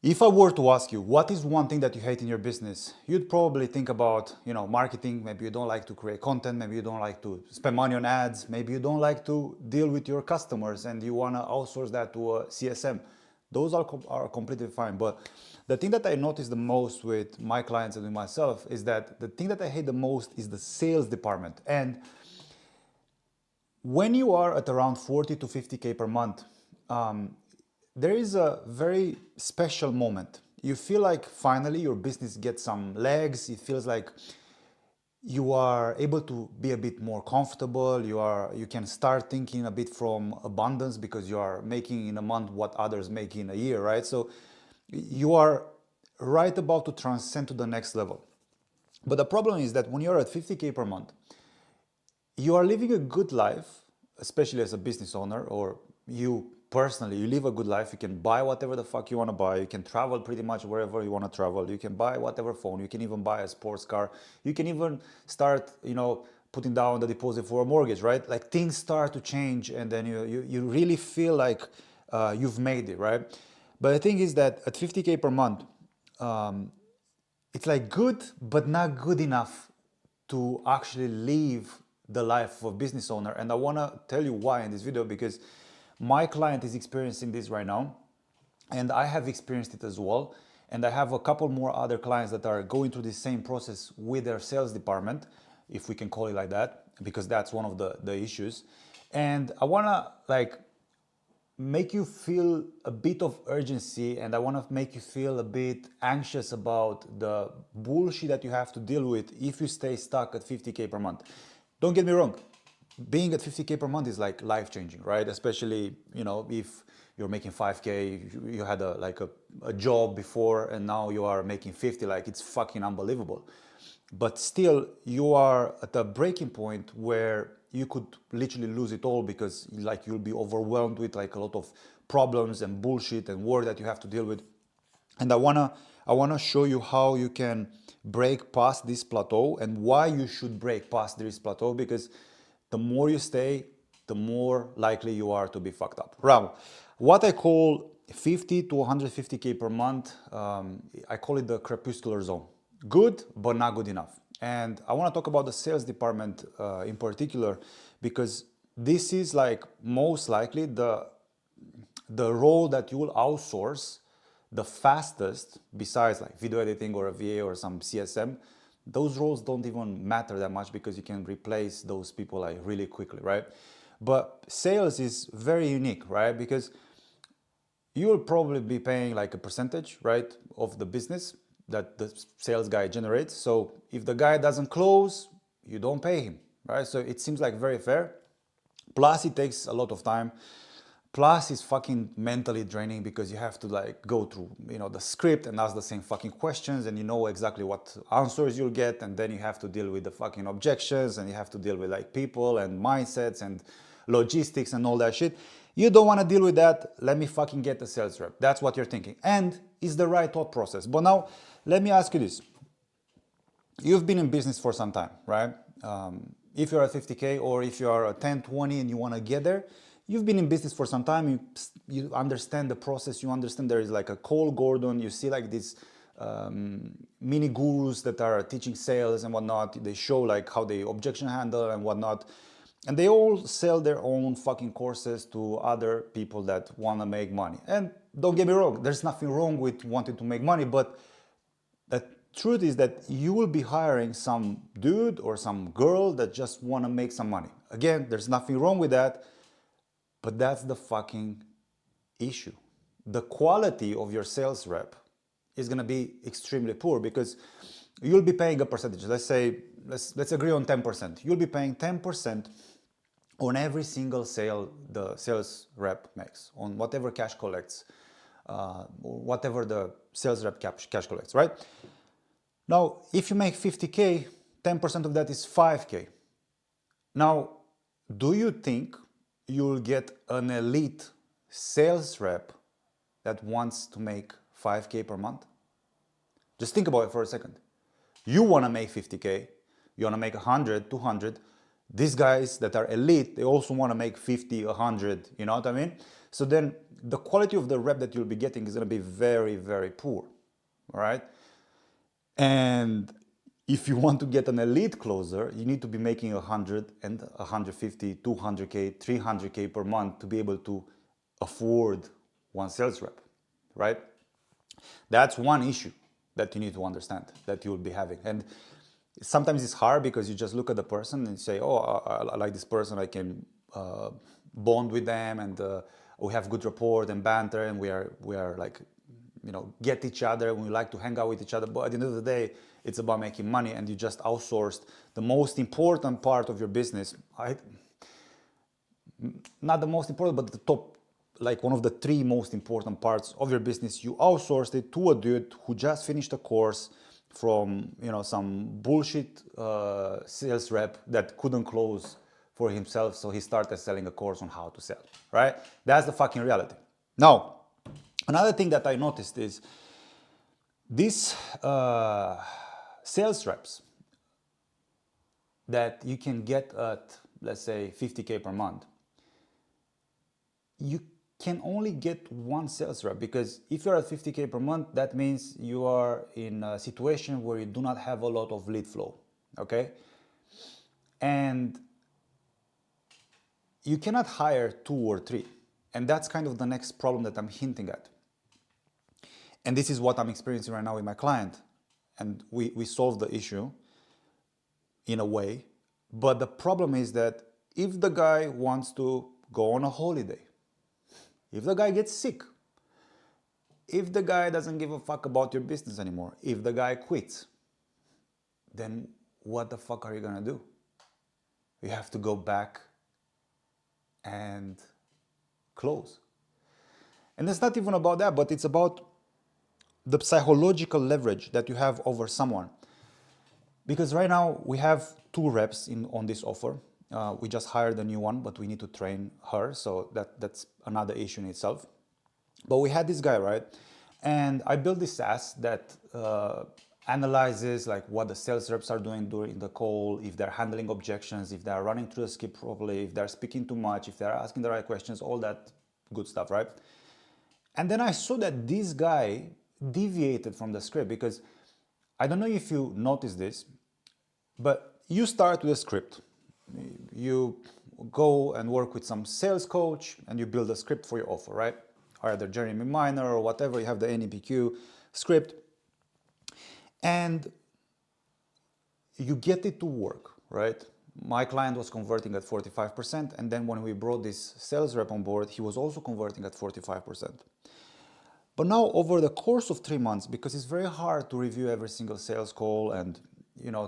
If I were to ask you, what is one thing that you hate in your business? You'd probably think about, marketing. Maybe you don't like to create content. Maybe you don't like to spend money on ads. Maybe you don't like to deal with your customers and you want to outsource that to a CSM. Those are completely fine. But the thing that I notice the most with my clients and with myself is that the thing that I hate the most is the sales department. And when you are at around 40 to 50K per month, there is a very special moment. You feel like finally your business gets some legs. It feels like you are able to be a bit more comfortable. You can start thinking a bit from abundance because you are making in a month what others make in a year, right? So you are right about to transcend to the next level. But the problem is that when you're at 50K per month, you are living a good life, especially as a business owner, or you personally, you live a good life. You can buy whatever the fuck you want to buy. You can travel pretty much wherever you want to travel. You can buy whatever phone. You can even buy a sports car. You can even start, putting down the deposit for a mortgage, right? Like things start to change, and then you really feel like you've made it, right? But the thing is that at 50K per month, it's like good, but not good enough to actually live the life of a business owner. And I want to tell you why in this video, because my client is experiencing this right now, and I have experienced it as well. And I have a couple more other clients that are going through the same process with their sales department, if we can call it like that, because that's one of the issues. And I want to make you feel a bit of urgency, and I want to make you feel a bit anxious about the bullshit that you have to deal with if you stay stuck at 50K per month. Don't get me wrong, being at 50K per month is like life-changing, right? Especially, if you're making 5K, you had a job before and now you are making 50, like it's fucking unbelievable. But still, you are at a breaking point where you could literally lose it all, because you'll be overwhelmed with a lot of problems and bullshit and work that you have to deal with. And I wanna show you how you can break past this plateau and why you should break past this plateau, because the more you stay, the more likely you are to be fucked up. Now, what I call 50 to 150K per month, I call it the crepuscular zone. Good, but not good enough. And I want to talk about the sales department in particular, because this is most likely the role that you will outsource the fastest, besides video editing or a VA or some CSM. Those roles don't even matter that much because you can replace those people really quickly, right? But sales is very unique, right? Because you will probably be paying a percentage, right, of the business that the sales guy generates. So if the guy doesn't close, you don't pay him, right? So it seems very fair. Plus it takes a lot of time. Plus it's fucking mentally draining because you have to go through, the script and ask the same fucking questions, and you know exactly what answers you'll get, and then you have to deal with the fucking objections, and you have to deal with people and mindsets and logistics and all that shit. You don't want to deal with that. Let me fucking get a sales rep. That's what you're thinking. And it's the right thought process. But now, let me ask you this. You've been in business for some time, right? If you're at 50K or if you are at 10, 20 and you want to get there, you've been in business for some time. You understand the process. You understand there is a Cole Gordon. You see these mini gurus that are teaching sales and whatnot. They show how they objection handle and whatnot. And they all sell their own fucking courses to other people that want to make money. And don't get me wrong, there's nothing wrong with wanting to make money, but the truth is that you will be hiring some dude or some girl that just want to make some money. Again, there's nothing wrong with that, but that's the fucking issue. The quality of your sales rep is going to be extremely poor, because you'll be paying a percentage. Let's say, let's agree on 10%. You'll be paying 10% on every single sale the sales rep makes, on whatever cash collects, whatever the sales rep cash collects, right? Now, if you make 50K, 10% of that is 5K. Now, do you think you'll get an elite sales rep that wants to make 5K per month? Just think about it for a second. You want to make 50K, you want to make 100, 200. These guys that are elite, they also want to make 50, 100, you know what I mean? So then the quality of the rep that you'll be getting is going to be very, very poor. All right. And if you want to get an elite closer, you need to be making 100 and 150, 200K, 300K per month to be able to afford one sales rep, right? That's one issue that you need to understand that you'll be having. And sometimes it's hard because you just look at the person and say, oh, I like this person, I can bond with them, and we have good rapport and banter, and we are like, get each other, and we like to hang out with each other. But at the end of the day, it's about making money, and you just outsourced the most important part of your business. Not the most important, but the top, like one of the 3 most important parts of your business. You outsourced it to a dude who just finished a course from some bullshit sales rep that couldn't close for himself, so he started selling a course on how to sell, right? That's the fucking reality. Now, another thing that I noticed is these sales reps that you can get at, let's say, 50K per month, you can only get one sales rep, because if you're at 50K per month, that means you are in a situation where you do not have a lot of lead flow, okay? And you cannot hire 2 or 3. And that's kind of the next problem that I'm hinting at. And this is what I'm experiencing right now with my client. And we solved the issue in a way. But the problem is that if the guy wants to go on a holiday, if the guy gets sick, if the guy doesn't give a fuck about your business anymore, if the guy quits, then what the fuck are you gonna do? You have to go back and close. And it's not even about that, but it's about the psychological leverage that you have over someone. Because right now we have 2 reps on this offer. We just hired a new one, but we need to train her, so that's another issue in itself. But we had this guy, right? And I built this SaaS that analyzes like what the sales reps are doing during the call, if they're handling objections, if they're running through the script properly, if they're speaking too much, if they're asking the right questions, all that good stuff, right? And then I saw that this guy deviated from the script, because I don't know if you noticed this, but you start with a script. You go and work with some sales coach and you build a script for your offer, right? Either Jeremy Minor or whatever, you have the NEPQ script. And you get it to work, right? My client was converting at 45%, and then when we brought this sales rep on board, he was also converting at 45%. But now over the course of 3 months, because it's very hard to review every single sales call and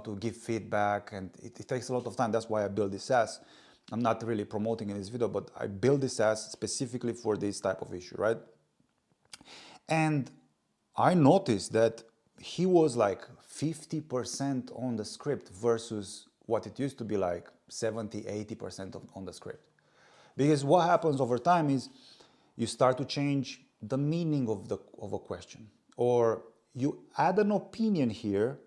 to give feedback, and it takes a lot of time. That's why I built this SaaS. I'm not really promoting in this video, but I built this SaaS specifically for this type of issue, right? And I noticed that he was like 50% on the script versus what it used to be like 70, 80% on the script. Because what happens over time is you start to change the meaning of a question, or you add an opinion here,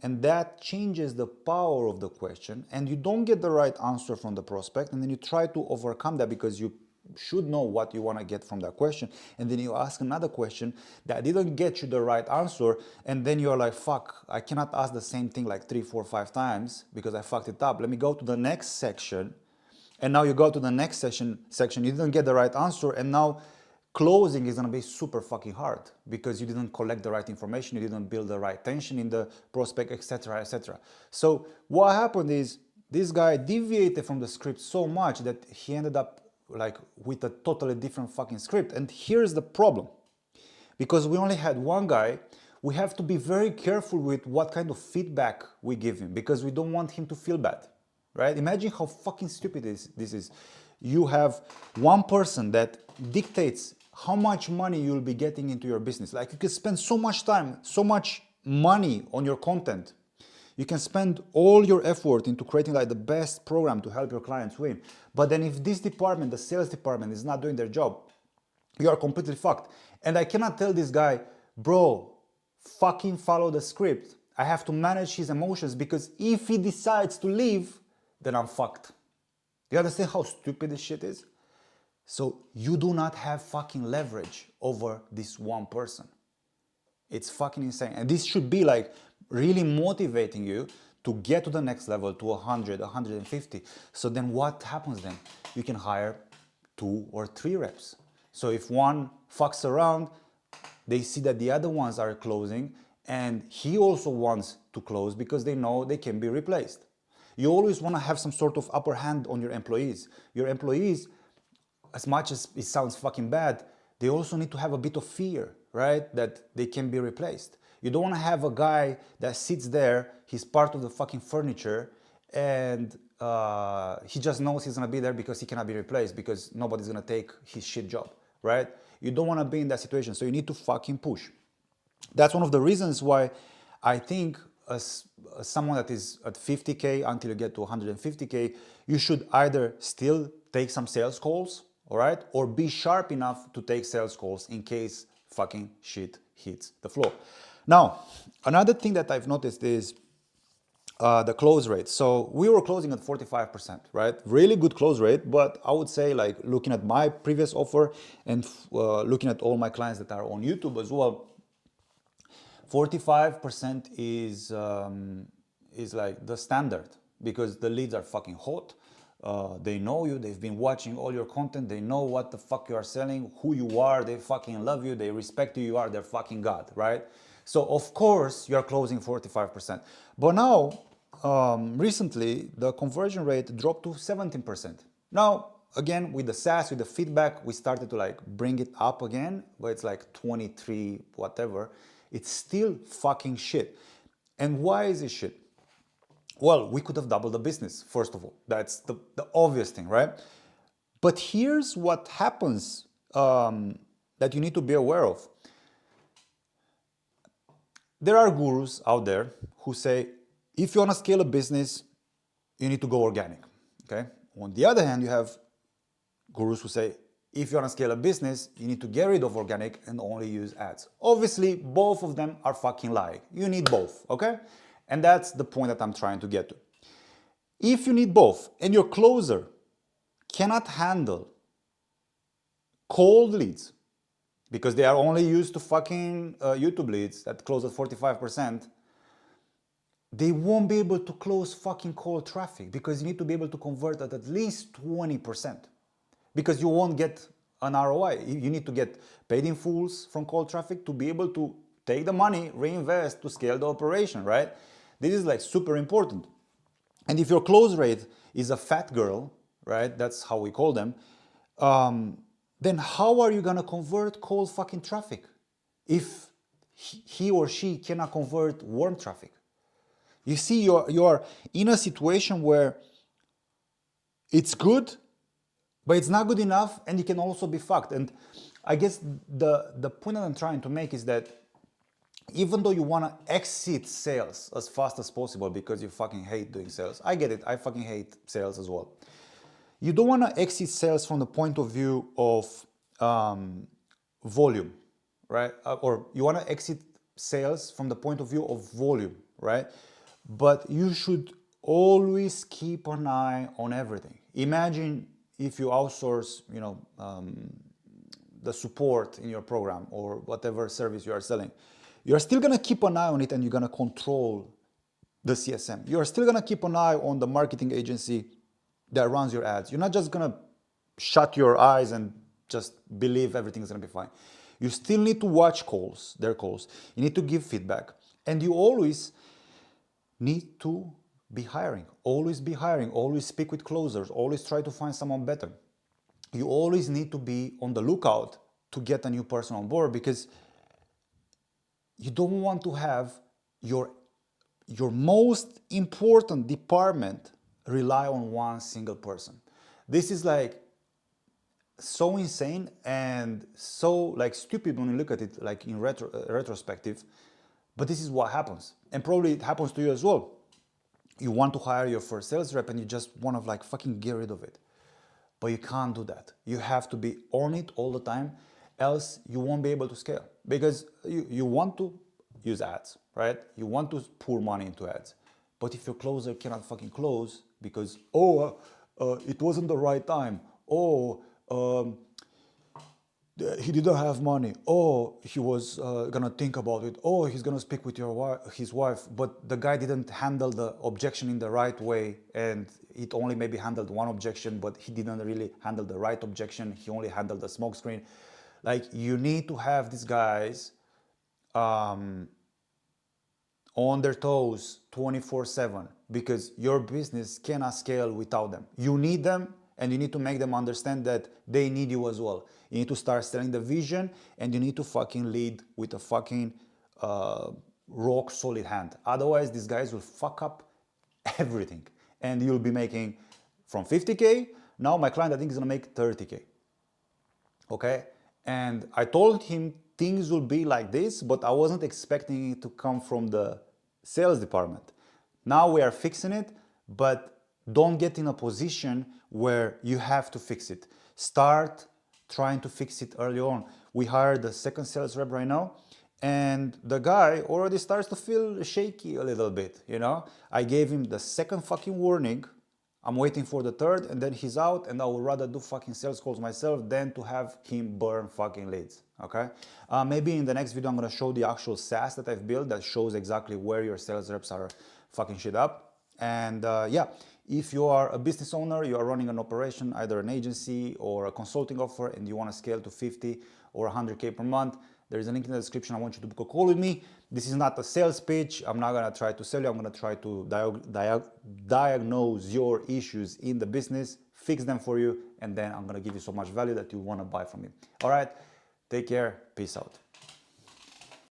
and that changes the power of the question, and you don't get the right answer from the prospect, and then you try to overcome that because you should know what you want to get from that question, and then you ask another question that didn't get you the right answer, and then you're like, fuck, I cannot ask the same thing like 3, 4, 5 times because I fucked it up. Let me go to the next section. And now you go to the next section, you didn't get the right answer, and now closing is going to be super fucking hard because you didn't collect the right information, you didn't build the right tension in the prospect, etc., etc. So what happened is this guy deviated from the script so much that he ended up like with a totally different fucking script. And here's the problem. Because we only had one guy, we have to be very careful with what kind of feedback we give him, because we don't want him to feel bad, right? Imagine how fucking stupid this is. You have one person that dictates how much money you'll be getting into your business. Like, you can spend so much time, so much money on your content. You can spend all your effort into creating like the best program to help your clients win. But then if this department, the sales department, is not doing their job, you are completely fucked. And I cannot tell this guy, bro, fucking follow the script. I have to manage his emotions, because if he decides to leave, then I'm fucked. Do you understand how stupid this shit is? So you do not have fucking leverage over this one person. It's fucking insane. And this should be like really motivating you to get to the next level, to 100, 150. So then what happens then? You can hire 2 or 3 reps. So if one fucks around, they see that the other ones are closing and he also wants to close because they know they can be replaced. You always want to have some sort of upper hand on your employees. Your employees, as much as it sounds fucking bad, they also need to have a bit of fear, right? That they can be replaced. You don't want to have a guy that sits there, he's part of the fucking furniture, and he just knows he's gonna be there because he cannot be replaced because nobody's gonna take his shit job, right? You don't want to be in that situation, so you need to fucking push. That's one of the reasons why I think as someone that is at 50K until you get to 150K, you should either still take some sales calls, all right, or be sharp enough to take sales calls in case fucking shit hits the floor. Now, another thing that I've noticed is the close rate. So we were closing at 45%, right? Really good close rate, but I would say, like, looking at my previous offer and looking at all my clients that are on YouTube as well, 45% is like the standard because the leads are fucking hot. They know you, they've been watching all your content, they know what the fuck you are selling, who you are, they fucking love you, they respect who you are, they're fucking God, right? So of course you're closing 45%. But now, recently, the conversion rate dropped to 17%. Now, again, with the SaaS, with the feedback, we started to like bring it up again, but it's like 23, whatever. It's still fucking shit. And why is it shit? Well, we could have doubled the business, first of all. That's the obvious thing, right? But here's what happens that you need to be aware of. There are gurus out there who say, if you want to scale a business, you need to go organic, okay? On the other hand, you have gurus who say, if you want to scale a business, you need to get rid of organic and only use ads. Obviously, both of them are fucking lying. You need both, okay? And that's the point that I'm trying to get to. If you need both and your closer cannot handle cold leads because they are only used to fucking YouTube leads that close at 45%, they won't be able to close fucking cold traffic because you need to be able to convert at least 20%. Because you won't get an ROI. You need to get paid in fulls from cold traffic to be able to take the money, reinvest to scale the operation, right? This is like super important. And if your close rate is a fat girl, right? That's how we call them. Then how are you gonna convert cold fucking traffic if he or she cannot convert warm traffic? You see, you're in a situation where it's good, but it's not good enough, and you can also be fucked. And I guess the point that I'm trying to make is that even though you want to exit sales as fast as possible because you fucking hate doing sales, I get it, I fucking hate sales as well. You don't want to exit sales from the point of view of volume, right? Or you want to exit sales from the point of view of volume, right? But you should always keep an eye on everything. Imagine if you outsource, the support in your program or whatever service you are selling. You're still gonna keep an eye on it and you're gonna control the CSM. You're still gonna keep an eye on the marketing agency that runs your ads. You're not just gonna shut your eyes and just believe everything's gonna be fine. You still need to watch their calls. You need to give feedback. And you always need to be hiring, always speak with closers, always try to find someone better. You always need to be on the lookout to get a new person on board because you don't want to have your most important department rely on one single person. This is like so insane and so like stupid when you look at it like in retrospective, but this is what happens. And probably it happens to you as well. You want to hire your first sales rep and you just want to like fucking get rid of it. But you can't do that. You have to be on it all the time, else you won't be able to scale. Because you want to use ads, right? You want to pour money into ads. But if your closer cannot fucking close because, it wasn't the right time, he didn't have money. Oh, he was gonna think about it. Oh, he's gonna speak with his wife. But the guy didn't handle the objection in the right way, and it only maybe handled one objection, but he didn't really handle the right objection. He only handled the smoke screen. Like, you need to have these guys on their toes 24/7, because your business cannot scale without them. You need them, and you need to make them understand that they need you as well. You need to start selling the vision, and you need to fucking lead with a fucking rock solid hand. Otherwise, these guys will fuck up everything, and you'll be making from 50K. Now my client, I think, is gonna make 30K. Okay, and I told him things will be like this, but I wasn't expecting it to come from the sales department. Now we are fixing it, but don't get in a position where you have to fix it. Start trying to fix it early on. We hired the second sales rep right now, and the guy already starts to feel shaky a little bit, you know? I gave him the second fucking warning. I'm waiting for the third, and then he's out, and I would rather do fucking sales calls myself than to have him burn fucking leads, okay? Maybe in the next video, I'm gonna show the actual SaaS that I've built that shows exactly where your sales reps are fucking shit up. And yeah, if you are a business owner, you are running an operation, either an agency or a consulting offer, and you wanna scale to 50 or 100K per month, there is a link in the description. I want you to book a call with me. This is not a sales pitch. I'm not gonna try to sell you. I'm gonna try to diagnose your issues in the business, fix them for you, and then I'm gonna give you so much value that you wanna buy from me. All right, take care, peace out.